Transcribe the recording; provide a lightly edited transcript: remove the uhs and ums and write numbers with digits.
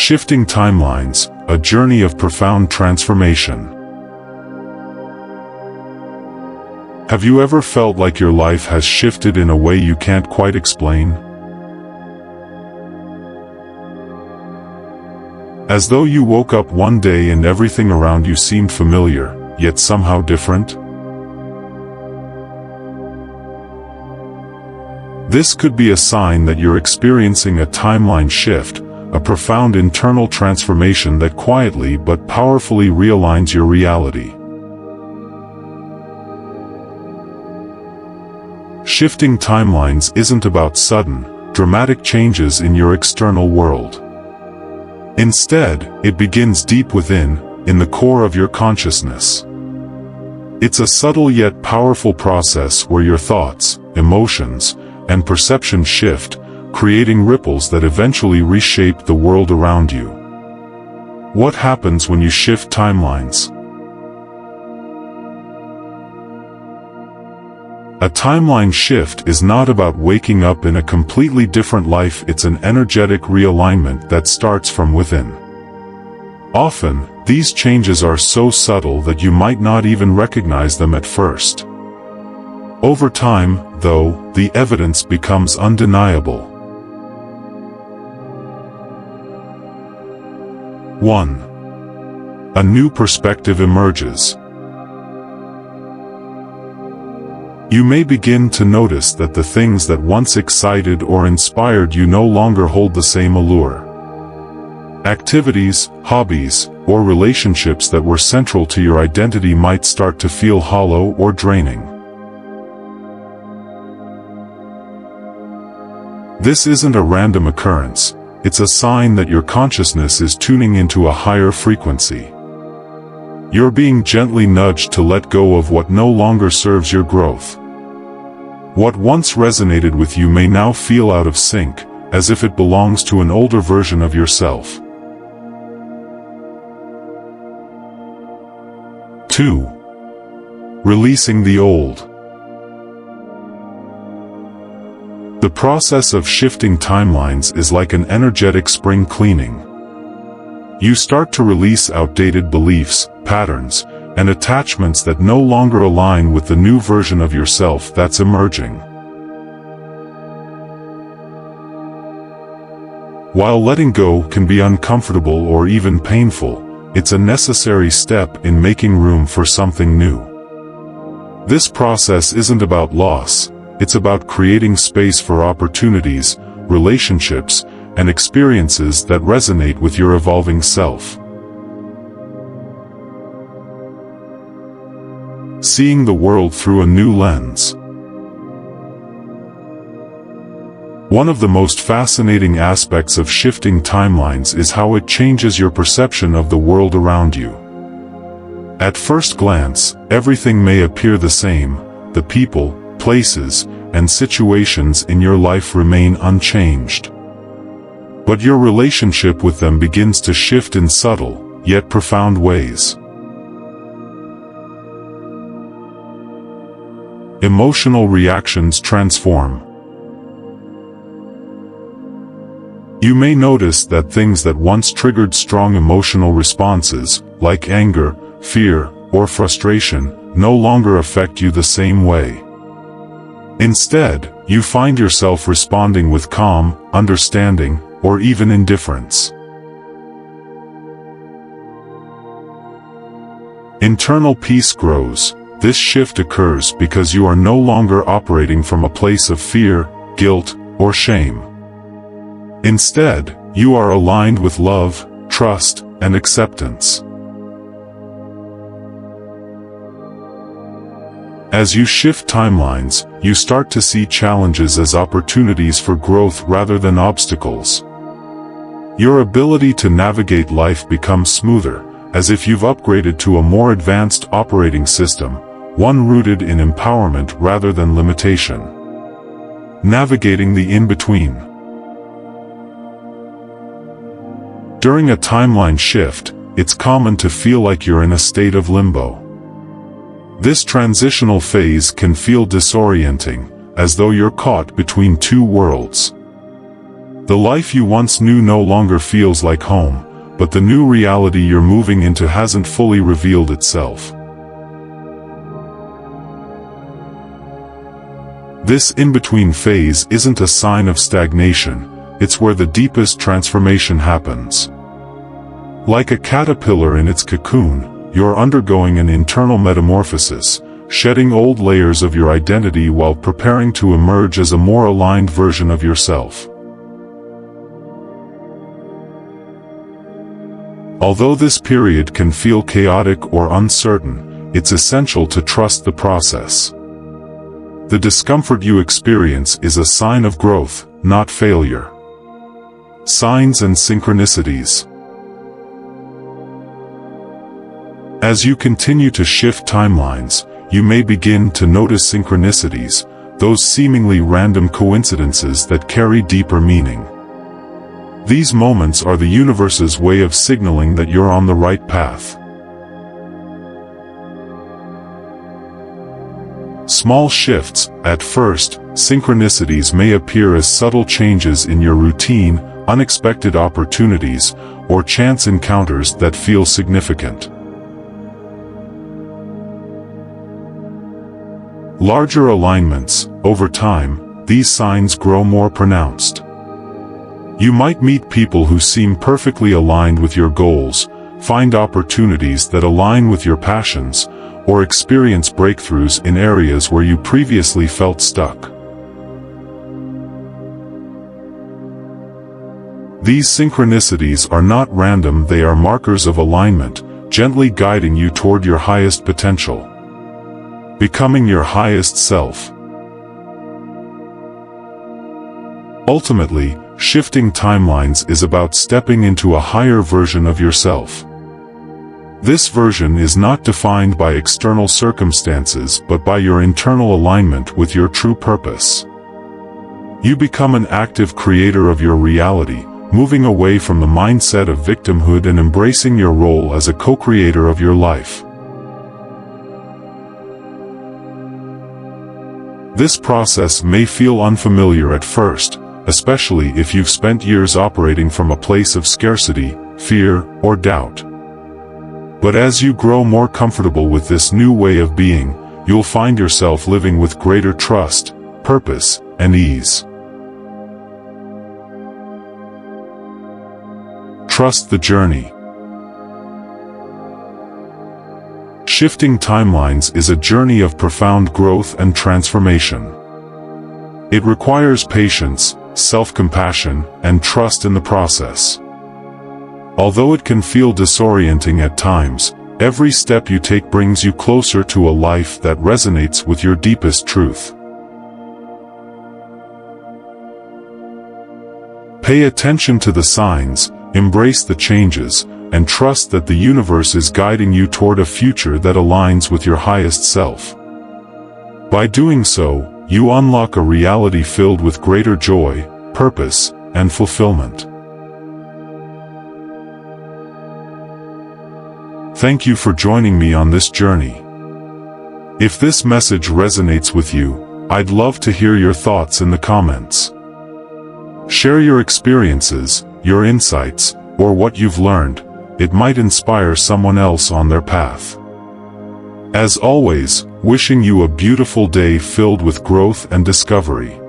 Shifting timelines, a journey of profound transformation. Have you ever felt like your life has shifted in a way you can't quite explain? As though you woke up one day and everything around you seemed familiar, yet somehow different? This could be a sign that you're experiencing a timeline shift, a profound internal transformation that quietly but powerfully realigns your reality. Shifting timelines isn't about sudden, dramatic changes in your external world. Instead, it begins deep within, in the core of your consciousness. It's a subtle yet powerful process where your thoughts, emotions, and perceptions shift, creating ripples that eventually reshape the world around you. What happens when you shift timelines? A timeline shift is not about waking up in a completely different life. It's an energetic realignment that starts from within. Often, these changes are so subtle that you might not even recognize them at first. Over time, though, the evidence becomes undeniable. 1. A new perspective emerges. You may begin to notice that the things that once excited or inspired you no longer hold the same allure. Activities, hobbies, or relationships that were central to your identity might start to feel hollow or draining. This isn't a random occurrence, it's a sign that your consciousness is tuning into a higher frequency. You're being gently nudged to let go of what no longer serves your growth. What once resonated with you may now feel out of sync, as if it belongs to an older version of yourself. 2. Releasing the old. The process of shifting timelines is like an energetic spring cleaning. You start to release outdated beliefs, patterns, and attachments that no longer align with the new version of yourself that's emerging. While letting go can be uncomfortable or even painful, it's a necessary step in making room for something new. This process isn't about loss, it's about creating space for opportunities, relationships, and experiences that resonate with your evolving self. Seeing the world through a new lens. One of the most fascinating aspects of shifting timelines is how it changes your perception of the world around you. At first glance, everything may appear the same. The people, places, and situations in your life remain unchanged. But your relationship with them begins to shift in subtle, yet profound ways. Emotional reactions transform. You may notice that things that once triggered strong emotional responses, like anger, fear, or frustration, no longer affect you the same way. Instead, you find yourself responding with calm, understanding, or even indifference. Internal peace grows. This shift occurs because you are no longer operating from a place of fear, guilt, or shame. Instead, you are aligned with love, trust, and acceptance. As you shift timelines, you start to see challenges as opportunities for growth rather than obstacles. Your ability to navigate life becomes smoother, as if you've upgraded to a more advanced operating system, one rooted in empowerment rather than limitation. Navigating the in-between. During a timeline shift, it's common to feel like you're in a state of limbo. This transitional phase can feel disorienting, as though you're caught between two worlds. The life you once knew no longer feels like home, but the new reality you're moving into hasn't fully revealed itself. This in-between phase isn't a sign of stagnation, it's where the deepest transformation happens. Like a caterpillar in its cocoon, you're undergoing an internal metamorphosis, shedding old layers of your identity while preparing to emerge as a more aligned version of yourself. Although this period can feel chaotic or uncertain, it's essential to trust the process. The discomfort you experience is a sign of growth, not failure. Signs and synchronicities. As you continue to shift timelines, you may begin to notice synchronicities, those seemingly random coincidences that carry deeper meaning. These moments are the universe's way of signaling that you're on the right path. Small shifts. At first, synchronicities may appear as subtle changes in your routine, unexpected opportunities, or chance encounters that feel significant. Larger alignments. Over time, these signs grow more pronounced. You might meet people who seem perfectly aligned with your goals, find opportunities that align with your passions, or experience breakthroughs in areas where you previously felt stuck. These synchronicities are not random, they are markers of alignment, gently guiding you toward your highest potential. Becoming your highest self. Ultimately, shifting timelines is about stepping into a higher version of yourself. This version is not defined by external circumstances but by your internal alignment with your true purpose. You become an active creator of your reality, moving away from the mindset of victimhood and embracing your role as a co-creator of your life. This process may feel unfamiliar at first, especially if you've spent years operating from a place of scarcity, fear, or doubt. But as you grow more comfortable with this new way of being, you'll find yourself living with greater trust, purpose, and ease. Trust the journey. Shifting timelines is a journey of profound growth and transformation. It requires patience, self-compassion, and trust in the process. Although it can feel disorienting at times, every step you take brings you closer to a life that resonates with your deepest truth. Pay attention to the signs, embrace the changes, and trust that the universe is guiding you toward a future that aligns with your highest self. By doing so, you unlock a reality filled with greater joy, purpose, and fulfillment. Thank you for joining me on this journey. If this message resonates with you, I'd love to hear your thoughts in the comments. Share your experiences, your insights, or what you've learned. It might inspire someone else on their path. As always, wishing you a beautiful day filled with growth and discovery.